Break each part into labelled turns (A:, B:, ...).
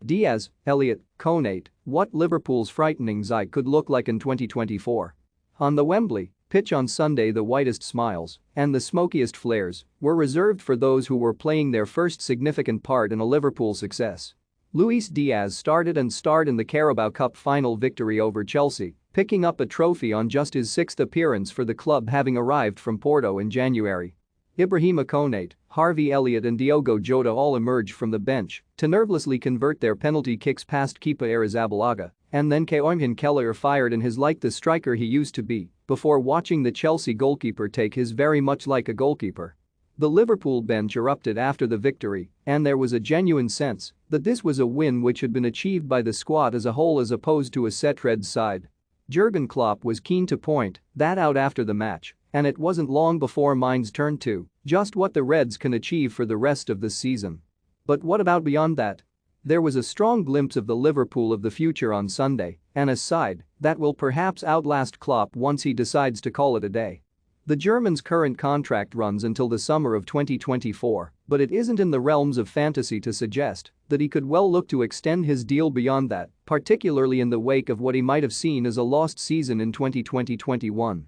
A: Diaz, Elliott, Konate, what Liverpool's frightening side could look like in 2024. On the Wembley pitch on Sunday, the whitest smiles and the smokiest flares were reserved for those who were playing their first significant part in a Liverpool success. Luis Diaz started in the Carabao Cup final victory over Chelsea, picking up a trophy on just his sixth appearance for the club, having arrived from Porto in January. Ibrahima Konate, Harvey Elliott and Diogo Jota all emerged from the bench to nervously convert their penalty kicks past keeper Arrizabalaga, and then XIin Keller fired in his like the striker he used to be before watching the Chelsea goalkeeper take his very much like a goalkeeper. The Liverpool bench erupted after the victory, and there was a genuine sense that this was a win which had been achieved by the squad as a whole as opposed to a set Reds side. Jurgen Klopp was keen to point that out after the match, and it wasn't long before minds turned to just what the Reds can achieve for the rest of the season. But what about beyond that? There was a strong glimpse of the Liverpool of the future on Sunday, and a side that will perhaps outlast Klopp once he decides to call it a day. The German's current contract runs until the summer of 2024, but it isn't in the realms of fantasy to suggest that he could well look to extend his deal beyond that, particularly in the wake of what he might have seen as a lost season in 2020-21.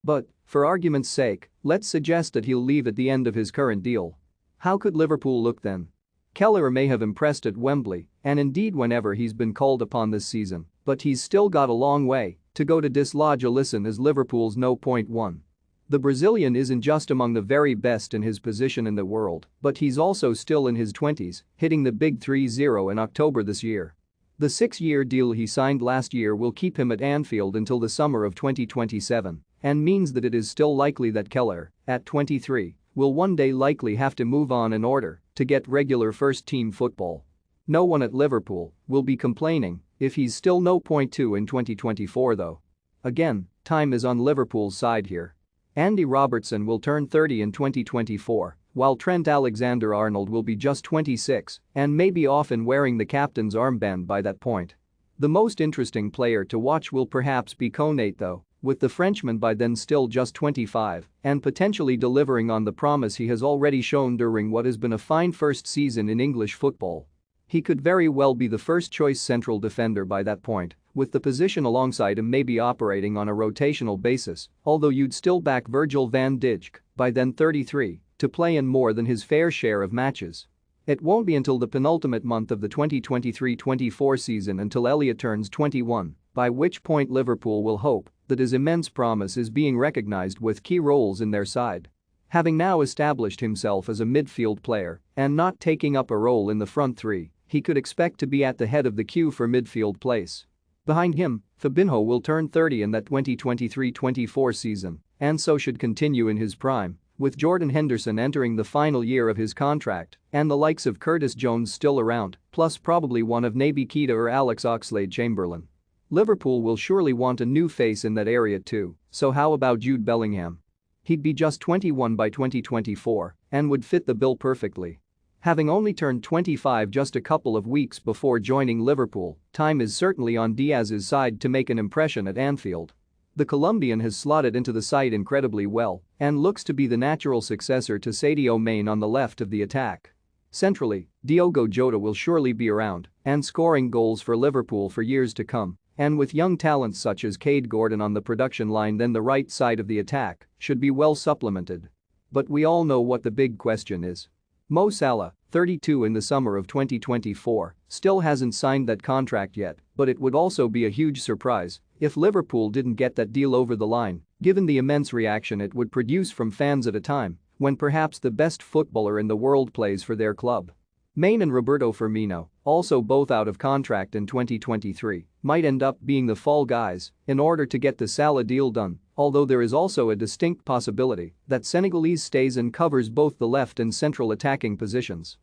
A: But, for argument's sake, let's suggest that he'll leave at the end of his current deal. How could Liverpool look then? Keller may have impressed at Wembley, and indeed whenever he's been called upon this season, but he's still got a long way to go to dislodge Alisson as Liverpool's no.1. The Brazilian isn't just among the very best in his position in the world, but he's also still in his 20s, hitting the big 3-0 in October this year. The 6-year deal he signed last year will keep him at Anfield until the summer of 2027 and means that it is still likely that Keller, at 23, will one day likely have to move on in order to get regular first-team football. No one at Liverpool will be complaining if he's still no.2 in 2024 though. Again, time is on Liverpool's side here. Andy Robertson will turn 30 in 2024, while Trent Alexander-Arnold will be just 26 and may be off and wearing the captain's armband by that point. The most interesting player to watch will perhaps be Konate though, with the Frenchman by then still just 25 and potentially delivering on the promise he has already shown during what has been a fine first season in English football. He could very well be the first-choice central defender by that point, with the position alongside him maybe operating on a rotational basis, although you'd still back Virgil van Dijk, by then 33, to play in more than his fair share of matches. It won't be until the penultimate month of the 2023-24 season until Elliott turns 21, by which point Liverpool will hope that his immense promise is being recognized with key roles in their side. Having now established himself as a midfield player and not taking up a role in the front three, he could expect to be at the head of the queue for midfield place. Behind him, Fabinho will turn 30 in that 2023-24 season and so should continue in his prime, with Jordan Henderson entering the final year of his contract and the likes of Curtis Jones still around, plus probably one of Naby Keita or Alex Oxlade-Chamberlain. Liverpool will surely want a new face in that area too, so how about Jude Bellingham? He'd be just 21 by 2024 and would fit the bill perfectly. Having only turned 25 just a couple of weeks before joining Liverpool, time is certainly on Diaz's side to make an impression at Anfield. The Colombian has slotted into the side incredibly well and looks to be the natural successor to Sadio Mane on the left of the attack. Centrally, Diogo Jota will surely be around and scoring goals for Liverpool for years to come, and with young talents such as Cade Gordon on the production line, then the right side of the attack should be well supplemented. But we all know what the big question is. Mo Salah, 32 in the summer of 2024, still hasn't signed that contract yet, but it would also be a huge surprise if Liverpool didn't get that deal over the line, given the immense reaction it would produce from fans at a time when perhaps the best footballer in the world plays for their club. Mane and Roberto Firmino, also both out of contract in 2023, might end up being the fall guys in order to get the Salah deal done, although there is also a distinct possibility that Senegalese stays and covers both the left and central attacking positions.